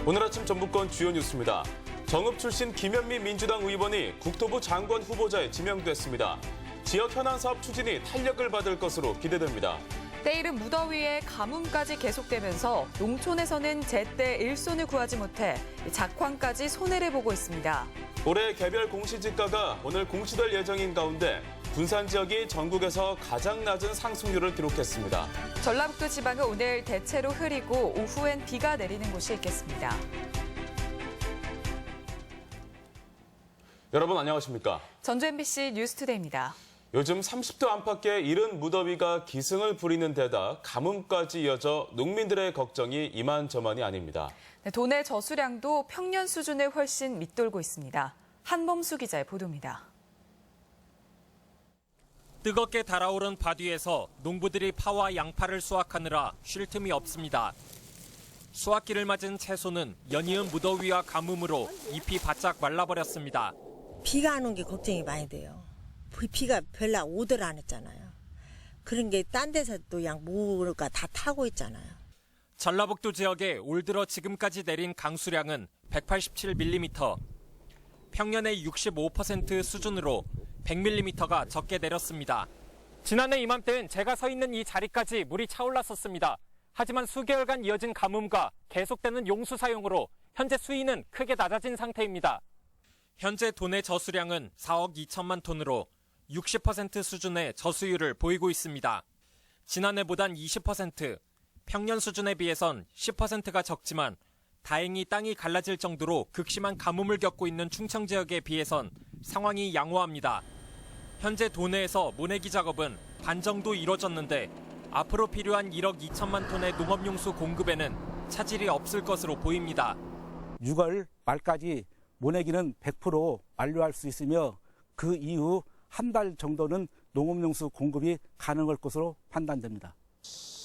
오늘 아침 전북권 주요 뉴스입니다. 정읍 출신 김현미 민주당 의원이 국토부 장관 후보자에 지명됐습니다. 지역 현안 사업 추진이 탄력을 받을 것으로 기대됩니다. 때이른 무더위에 가뭄까지 계속되면서 농촌에서는 제때 일손을 구하지 못해 작황까지 손해를 보고 있습니다. 올해 개별 공시지가가 오늘 공시될 예정인 가운데 군산 지역이 전국에서 가장 낮은 상승률을 기록했습니다. 전라북도 지방은 오늘 대체로 흐리고 오후엔 비가 내리는 곳이 있겠습니다. 여러분 안녕하십니까? 전주 MBC 뉴스투데이입니다. 요즘 30도 안팎의 이른 무더위가 기승을 부리는 데다 가뭄까지 이어져 농민들의 걱정이 이만저만이 아닙니다. 도내 저수량도 평년 수준을 훨씬 밑돌고 있습니다. 한범수 기자의 보도입니다. 뜨겁게 달아오른 바위에서 농부들이 파와 양파를 수확하느라 쉴 틈이 없습니다. 수확기를 맞은 채소는 연이은 무더위와 가뭄으로 잎이 바짝 말라버렸습니다. 비가 안 온 게 걱정이 많이 돼요. 비가 별로 오들 안 했잖아요. 그런 게 딴 데서도 그냥 뭐가 다 타고 있잖아요. 전라북도 지역에 올 들어 지금까지 내린 강수량은 187mm, 평년의 65% 수준으로 100mm가 적게 내렸습니다. 지난해 이맘때는 제가 서 있는 이 자리까지 물이 차올랐었습니다. 하지만 수개월간 이어진 가뭄과 계속되는 용수 사용으로 현재 수위는 크게 낮아진 상태입니다. 현재 도내 저수량은 4억 2천만 톤으로 60% 수준의 저수율을 보이고 있습니다. 지난해보단 20%, 평년 수준에 비해선 10%가 적지만 다행히 땅이 갈라질 정도로 극심한 가뭄을 겪고 있는 충청 지역에 비해선 상황이 양호합니다. 현재 도내에서 모내기 작업은 반 정도 이뤄졌는데 앞으로 필요한 1억 2천만 톤의 농업용수 공급에는 차질이 없을 것으로 보입니다. 6월 말까지 모내기는 100% 완료할 수 있으며 그 이후 한 달 정도는 농업용수 공급이 가능할 것으로 판단됩니다.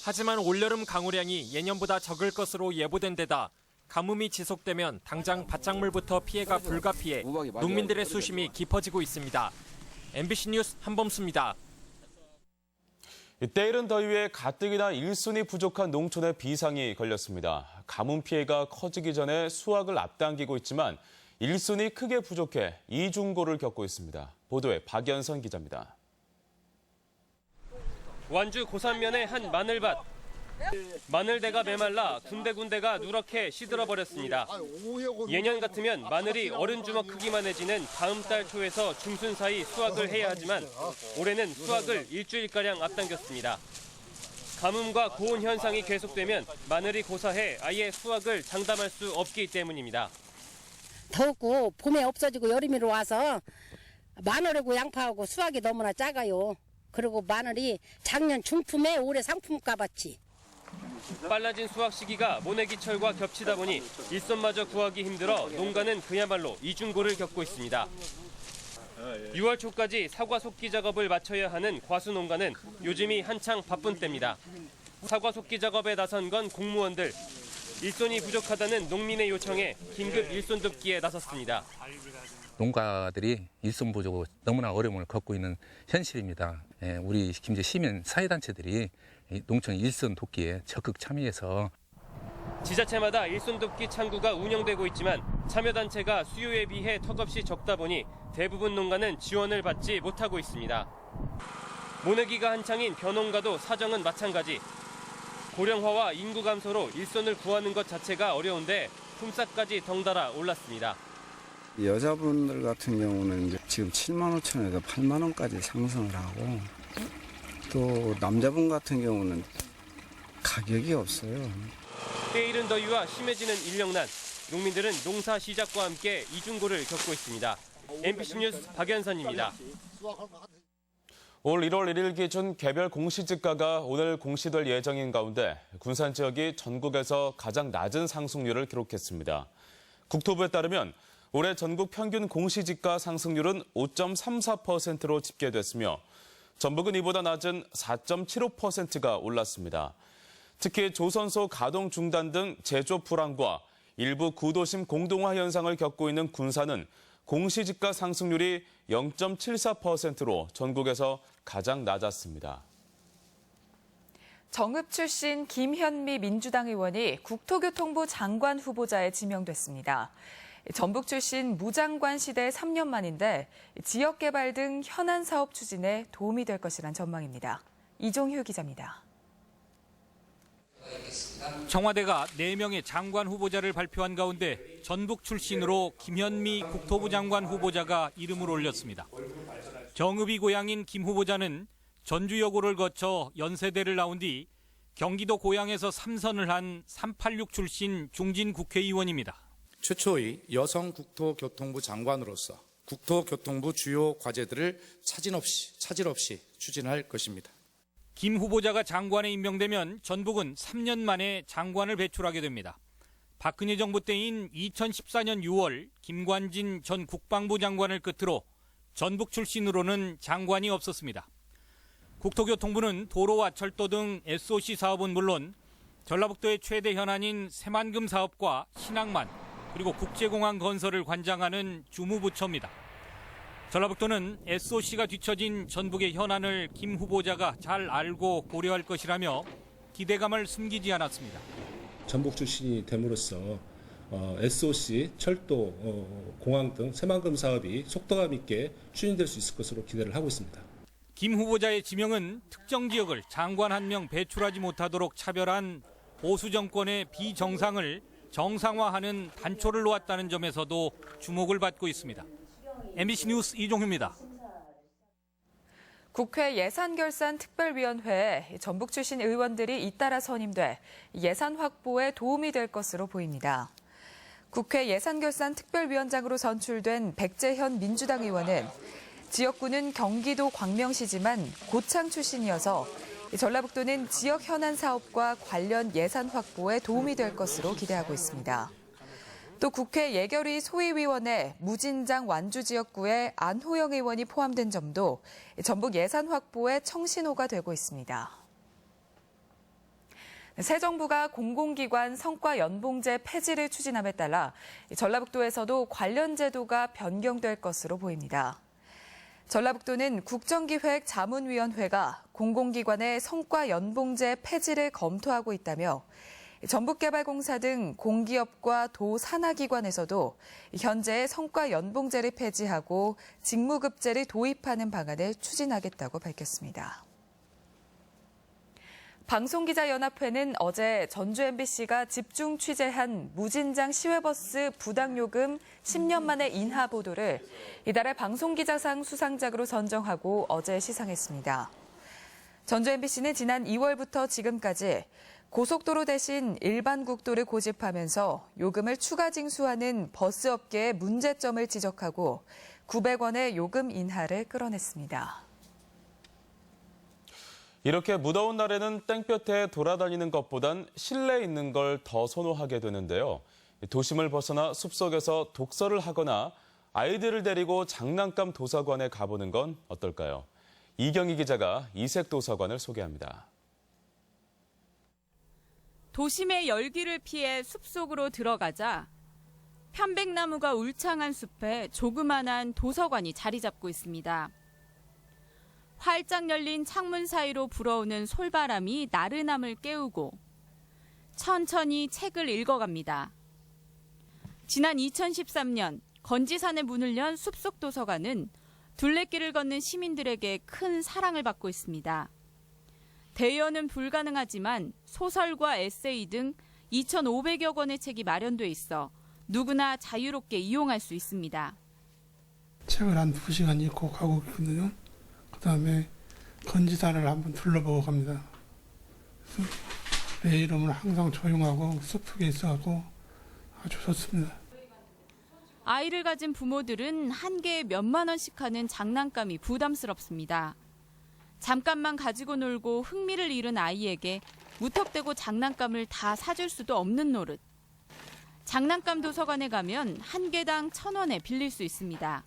하지만 올여름 강우량이 예년보다 적을 것으로 예보된 데다 가뭄이 지속되면 당장 밭작물부터 피해가 불가피해 농민들의 수심이 깊어지고 있습니다. MBC 뉴스 한범수입니다. 때이른 더위에 가뜩이나 일손이 부족한 농촌에 비상이 걸렸습니다. 가뭄 피해가 커지기 전에 수확을 앞당기고 있지만 일손이 크게 부족해 이중고를 겪고 있습니다. 보도에 박연선 기자입니다. 완주 고산면의 한 마늘밭. 마늘대가 메말라 군데군데가 누렇게 시들어버렸습니다. 예년 같으면 마늘이 어른 주먹 크기만 해지는 다음 달 초에서 중순 사이 수확을 해야 하지만 올해는 수확을 일주일가량 앞당겼습니다. 가뭄과 고온 현상이 계속되면 마늘이 고사해 아예 수확을 장담할 수 없기 때문입니다. 덥고 봄에 없어지고 여름이로 와서 마늘하고 양파하고 수확이 너무나 작아요. 그리고 마늘이 작년 중품에 올해 상품 값어치. 빨라진 수확 시기가 모내기철과 겹치다 보니 일손마저 구하기 힘들어 농가는 그야말로 이중고를 겪고 있습니다. 6월 초까지 사과 속기 작업을 마쳐야 하는 과수 농가는 요즘이 한창 바쁜 때입니다. 사과 속기 작업에 나선 건 공무원들. 일손이 부족하다는 농민의 요청에 긴급 일손 돕기에 나섰습니다. 농가들이 일손 부족으로 너무나 어려움을 겪고 있는 현실입니다. 우리 김제 시민 사회단체들이 농촌 일손 돕기에 적극 참여해서 지자체마다 일손 돕기 창구가 운영되고 있지만 참여단체가 수요에 비해 턱없이 적다 보니 대부분 농가는 지원을 받지 못하고 있습니다. 모내기가 한창인 벼농가도 사정은 마찬가지. 고령화와 인구 감소로 일손을 구하는 것 자체가 어려운데 품삯까지 덩달아 올랐습니다. 여자분들 같은 경우는 이제 지금 7만 5천 원에서 8만 원까지 상승을 하고 또 남자분 같은 경우는 가격이 없어요. 때이른 더위와 심해지는 인력난, 농민들은 농사 시작과 함께 이중고를 겪고 있습니다. MBC 뉴스 박연선입니다. 올 1월 1일 기준 개별 공시지가가 오늘 공시될 예정인 가운데 군산 지역이 전국에서 가장 낮은 상승률을 기록했습니다. 국토부에 따르면 올해 전국 평균 공시지가 상승률은 5.34%로 집계됐으며 전북은 이보다 낮은 4.75%가 올랐습니다. 특히 조선소 가동 중단 등 제조 불황과 일부 구도심 공동화 현상을 겪고 있는 군산은 공시지가 상승률이 0.74%로 전국에서 가장 낮았습니다. 정읍 출신 김현미 민주당 의원이 국토교통부 장관 후보자에 지명됐습니다. 전북 출신 무장관 시대 3년 만인데 지역개발 등 현안 사업 추진에 도움이 될 것이란 전망입니다. 이종휴 기자입니다. 청와대가 4명의 장관 후보자를 발표한 가운데 전북 출신으로 김현미 국토부 장관 후보자가 이름을 올렸습니다. 정읍이 고향인 김 후보자는 전주여고를 거쳐 연세대를 나온 뒤 경기도 고양에서 3선을 한 386 출신 중진 국회의원입니다. 최초의 여성 국토교통부 장관으로서 국토교통부 주요 과제들을 차질 없이 추진할 것입니다. 김 후보자가 장관에 임명되면 전북은 3년 만에 장관을 배출하게 됩니다. 박근혜 정부 때인 2014년 6월 김관진 전 국방부 장관을 끝으로 전북 출신으로는 장관이 없었습니다. 국토교통부는 도로와 철도 등 SOC 사업은 물론 전라북도의 최대 현안인 새만금 사업과 신항만 그리고 국제공항 건설을 관장하는 주무부처입니다. 전라북도는 SOC가 뒤처진 전북의 현안을 김 후보자가 잘 알고 고려할 것이라며 기대감을 숨기지 않았습니다. 전북 출신이 됨으로써 SOC, 철도, 공항 등 새만금 사업이 속도감 있게 추진될 수 있을 것으로 기대를 하고 있습니다. 김 후보자의 지명은 특정 지역을 장관 한 명 배출하지 못하도록 차별한 보수 정권의 비정상을 정상화하는 단초를 놓았다는 점에서도 주목을 받고 있습니다. MBC 뉴스 이종휴입니다. 국회 예산결산특별위원회에 전북 출신 의원들이 잇따라 선임돼 예산 확보에 도움이 될 것으로 보입니다. 국회 예산결산특별위원장으로 선출된 백재현 민주당 의원은 지역구는 경기도 광명시지만 고창 출신이어서 전라북도는 지역 현안 사업과 관련 예산 확보에 도움이 될 것으로 기대하고 있습니다. 또 국회 예결위 소위위원회 무진장 완주지역구에 안호영 의원이 포함된 점도 전북 예산 확보에 청신호가 되고 있습니다. 새 정부가 공공기관 성과연봉제 폐지를 추진함에 따라 전라북도에서도 관련 제도가 변경될 것으로 보입니다. 전라북도는 국정기획자문위원회가 공공기관의 성과연봉제 폐지를 검토하고 있다며 전북개발공사 등 공기업과 도 산하기관에서도 현재의 성과연봉제를 폐지하고 직무급제를 도입하는 방안을 추진하겠다고 밝혔습니다. 방송기자연합회는 어제 전주 MBC가 집중 취재한 무진장 시외버스 부당요금 10년 만에 인하 보도를 이달의 방송기자상 수상작으로 선정하고 어제 시상했습니다. 전주 MBC는 지난 2월부터 지금까지 고속도로 대신 일반 국도를 고집하면서 요금을 추가 징수하는 버스업계의 문제점을 지적하고 900원의 요금 인하를 끌어냈습니다. 이렇게 무더운 날에는 땡볕에 돌아다니는 것보단 실내에 있는 걸 더 선호하게 되는데요. 도심을 벗어나 숲속에서 독서를 하거나 아이들을 데리고 장난감 도서관에 가보는 건 어떨까요? 이경희 기자가 이색 도서관을 소개합니다. 도심의 열기를 피해 숲속으로 들어가자 편백나무가 울창한 숲에 조그만한 도서관이 자리 잡고 있습니다. 활짝 열린 창문 사이로 불어오는 솔바람이 나른함을 깨우고 천천히 책을 읽어갑니다. 지난 2013년 건지산에 문을 연 숲속 도서관은 둘레길을 걷는 시민들에게 큰 사랑을 받고 있습니다. 대여는 불가능하지만 소설과 에세이 등 2,500여 권의 책이 마련돼 있어 누구나 자유롭게 이용할 수 있습니다. 책을 한 2시간 읽고 가고 있거든요. 그다음에 건지산을 한번 둘러보고 갑니다. 내 이름은 항상 조용하고 숲속에 있어서 아주 좋습니다. 아이를 가진 부모들은 한 개에 몇만 원씩 하는 장난감이 부담스럽습니다. 잠깐만 가지고 놀고 흥미를 잃은 아이에게 무턱대고 장난감을 다 사줄 수도 없는 노릇. 장난감 도서관에 가면 한 개당 1,000원에 빌릴 수 있습니다.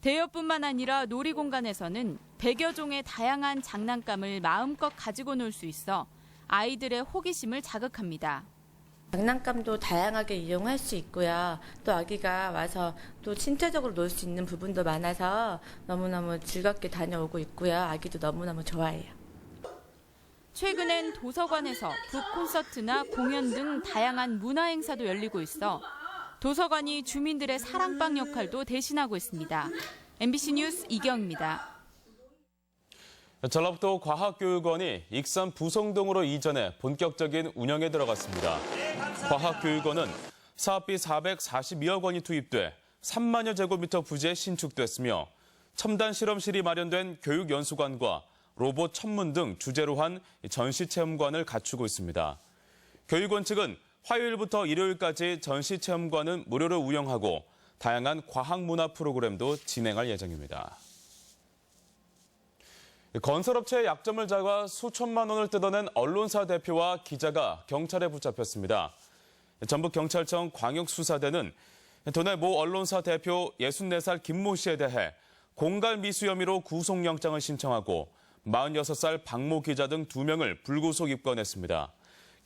대여뿐만 아니라 놀이공간에서는 100여 종의 다양한 장난감을 마음껏 가지고 놀 수 있어 아이들의 호기심을 자극합니다. 장난감도 다양하게 이용할 수 있고요. 또 아기가 와서 또 신체적으로 놀 수 있는 부분도 많아서 너무너무 즐겁게 다녀오고 있고요. 아기도 너무너무 좋아해요. 최근엔 도서관에서 북콘서트나 공연 등 다양한 문화 행사도 열리고 있어 도서관이 주민들의 사랑방 역할도 대신하고 있습니다. MBC 뉴스 이경입니다. 전라북도 과학교육원이 익산 부성동으로 이전해 본격적인 운영에 들어갔습니다. 과학교육원은 사업비 442억 원이 투입돼 3만여 제곱미터 부지에 신축됐으며 첨단 실험실이 마련된 교육연수관과 로봇 천문 등 주제로 한 전시체험관을 갖추고 있습니다. 교육원 측은 화요일부터 일요일까지 전시체험관은 무료로 운영하고 다양한 과학문화 프로그램도 진행할 예정입니다. 건설업체의 약점을 잡아 수천만 원을 뜯어낸 언론사 대표와 기자가 경찰에 붙잡혔습니다. 전북경찰청 광역수사대는 도내 모 언론사 대표 64살 김모 씨에 대해 공갈미수 혐의로 구속영장을 신청하고 46살 박모 기자 등 2명을 불구속 입건했습니다.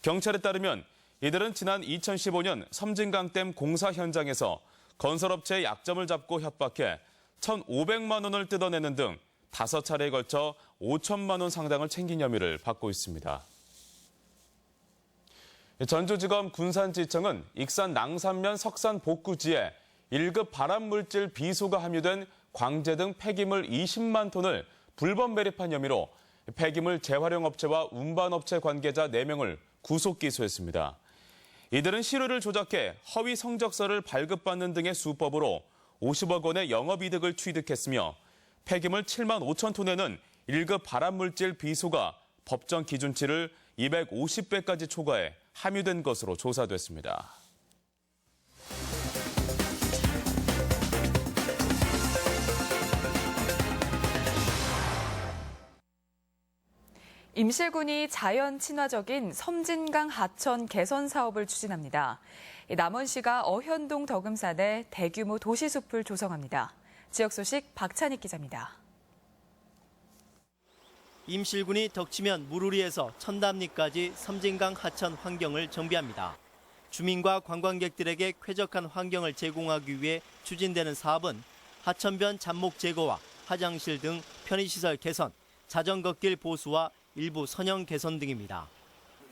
경찰에 따르면 이들은 지난 2015년 섬진강댐 공사 현장에서 건설업체의 약점을 잡고 협박해 1,500만 원을 뜯어내는 등 5차례에 걸쳐 5천만 원 상당을 챙긴 혐의를 받고 있습니다. 전주지검 군산지청은 익산 낭산면 석산 복구지에 1급 발암물질 비소가 함유된 광제 등 폐기물 20만 톤을 불법 매립한 혐의로 폐기물 재활용업체와 운반업체 관계자 4명을 구속 기소했습니다. 이들은 시료를 조작해 허위 성적서를 발급받는 등의 수법으로 50억 원의 영업이득을 취득했으며 폐기물 7만 5천 톤에는 1급 발암물질 비소가 법정 기준치를 250배까지 초과해 함유된 것으로 조사됐습니다. 임실군이 자연 친화적인 섬진강 하천 개선 사업을 추진합니다. 남원시가 어현동 덕음산에 대규모 도시숲을 조성합니다. 지역 소식 박찬익 기자입니다. 임실군이 덕치면 무루리에서 천담리까지 섬진강 하천 환경을 정비합니다. 주민과 관광객들에게 쾌적한 환경을 제공하기 위해 추진되는 사업은 하천변 잡목 제거와 화장실 등 편의시설 개선, 자전거길 보수와 일부 선형 개선 등입니다.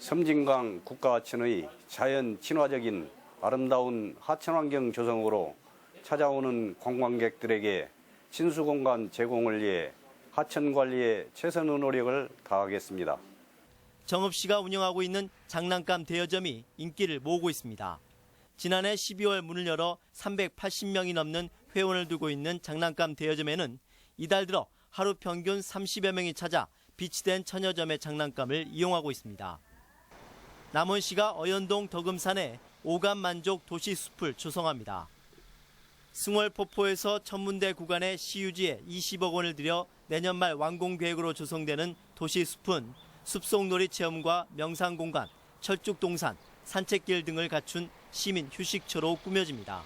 섬진강 국가하천의 자연 친화적인 아름다운 하천 환경 조성으로 찾아오는 관광객들에게 친수공간 제공을 위해 하천 관리에 최선의 노력을 다하겠습니다. 정읍시가 운영하고 있는 장난감 대여점이 인기를 모으고 있습니다. 지난해 12월 문을 열어 380명이 넘는 회원을 두고 있는 장난감 대여점에는 이달 들어 하루 평균 30여 명이 찾아 비치된 천여 점의 장난감을 이용하고 있습니다. 남원시가 어현동 덕음산에 오감만족 도시숲을 조성합니다. 승월포포에서 천문대 구간의 시유지에 20억 원을 들여 내년 말 완공 계획으로 조성되는 도시숲은 숲속놀이 체험과 명상공간, 철쭉동산, 산책길 등을 갖춘 시민 휴식처로 꾸며집니다.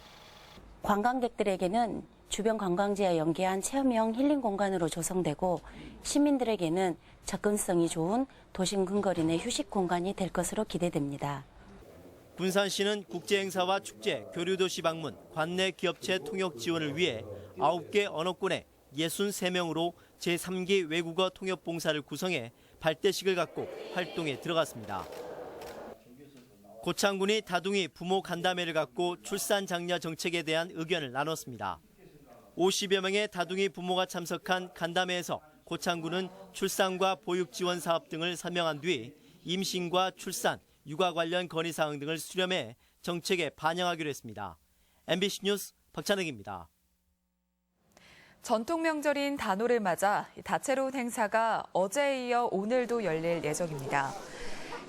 관광객들에게는 주변 관광지와 연계한 체험형 힐링 공간으로 조성되고 시민들에게는 접근성이 좋은 도심 근거리 내 휴식 공간이 될 것으로 기대됩니다. 군산시는 국제행사와 축제, 교류도시 방문, 관내 기업체 통역 지원을 위해 9개 언어권의 63명으로 제3기 외국어 통역봉사를 구성해 발대식을 갖고 활동에 들어갔습니다. 고창군이 다둥이 부모 간담회를 갖고 출산 장려 정책에 대한 의견을 나눴습니다. 50여 명의 다둥이 부모가 참석한 간담회에서 고창군은 출산과 보육 지원 사업 등을 설명한 뒤 임신과 출산, 육아 관련 건의사항 등을 수렴해 정책에 반영하기로 했습니다. MBC 뉴스 박찬혁입니다. 전통 명절인 단오를 맞아 다채로운 행사가 어제에 이어 오늘도 열릴 예정입니다.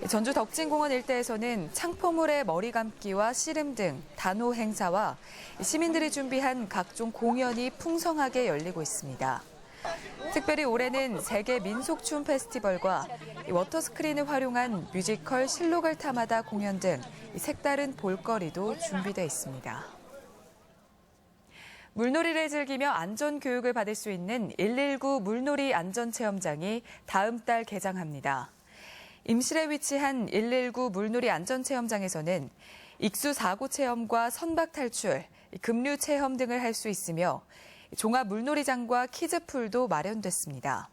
전주 덕진공원 일대에서는 창포물의 머리 감기와 씨름 등 단오 행사와 시민들이 준비한 각종 공연이 풍성하게 열리고 있습니다. 특별히 올해는 세계 민속춤 페스티벌과 워터스크린을 활용한 뮤지컬 실록을 탐하다 공연 등 색다른 볼거리도 준비돼 있습니다. 물놀이를 즐기며 안전교육을 받을 수 있는 119 물놀이 안전체험장이 다음 달 개장합니다. 임실에 위치한 119 물놀이 안전체험장에서는 익수 사고 체험과 선박 탈출, 급류 체험 등을 할 수 있으며 종합 물놀이장과 키즈풀도 마련됐습니다.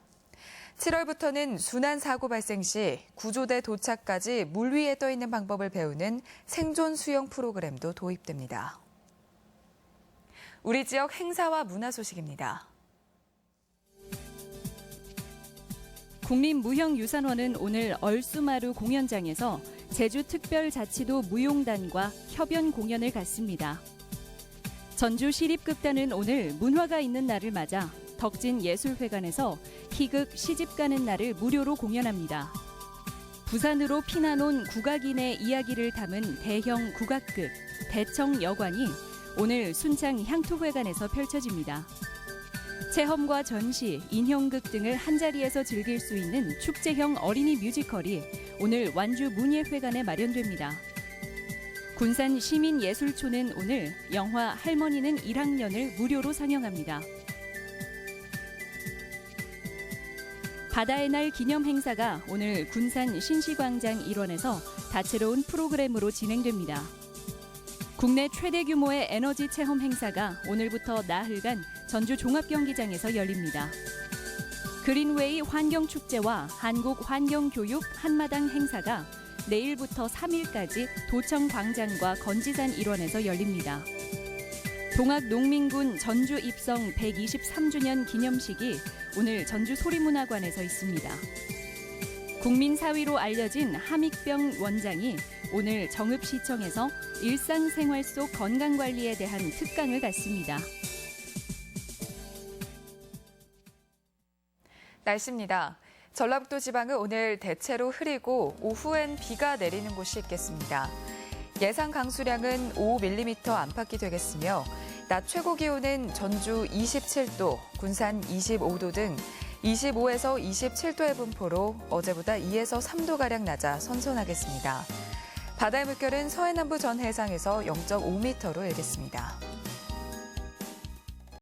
7월부터는 순환 사고 발생 시 구조대 도착까지 물 위에 떠 있는 방법을 배우는 생존 수영 프로그램도 도입됩니다. 우리 지역 행사와 문화 소식입니다. 국립무형유산원은 오늘 얼수마루 공연장에서 제주특별자치도 무용단과 협연 공연을 갖습니다. 전주시립극단은 오늘 문화가 있는 날을 맞아 덕진예술회관에서 희극 시집가는 날을 무료로 공연합니다. 부산으로 피난 온 국악인의 이야기를 담은 대형 국악극 대청여관이 오늘 순창 향토회관에서 펼쳐집니다. 체험과 전시, 인형극 등을 한자리에서 즐길 수 있는 축제형 어린이 뮤지컬이 오늘 완주 문예회관에 마련됩니다. 군산 시민예술촌은 오늘 영화 할머니는 1학년을 무료로 상영합니다. 바다의 날 기념 행사가 오늘 군산 신시광장 일원에서 다채로운 프로그램으로 진행됩니다. 국내 최대 규모의 에너지 체험 행사가 오늘부터 나흘간 전주 종합경기장에서 열립니다. 그린웨이 환경축제와 한국환경교육 한마당 행사가 내일부터 3일까지 도청광장과 건지산 일원에서 열립니다. 동학농민군 전주 입성 123주년 기념식이 오늘 전주 소리문화관에서 있습니다. 국민사위로 알려진 함익병 원장이 오늘 정읍시청에서 일상생활 속 건강관리에 대한 특강을 갖습니다. 날씨입니다. 전라북도 지방은 오늘 대체로 흐리고 오후엔 비가 내리는 곳이 있겠습니다. 예상 강수량은 5mm 안팎이 되겠으며 낮 최고 기온은 전주 27도, 군산 25도 등 25에서 27도의 분포로 어제보다 2에서 3도가량 낮아 선선하겠습니다. 바다의 물결은 서해남부 전 해상에서 0.5m로 일겠습니다.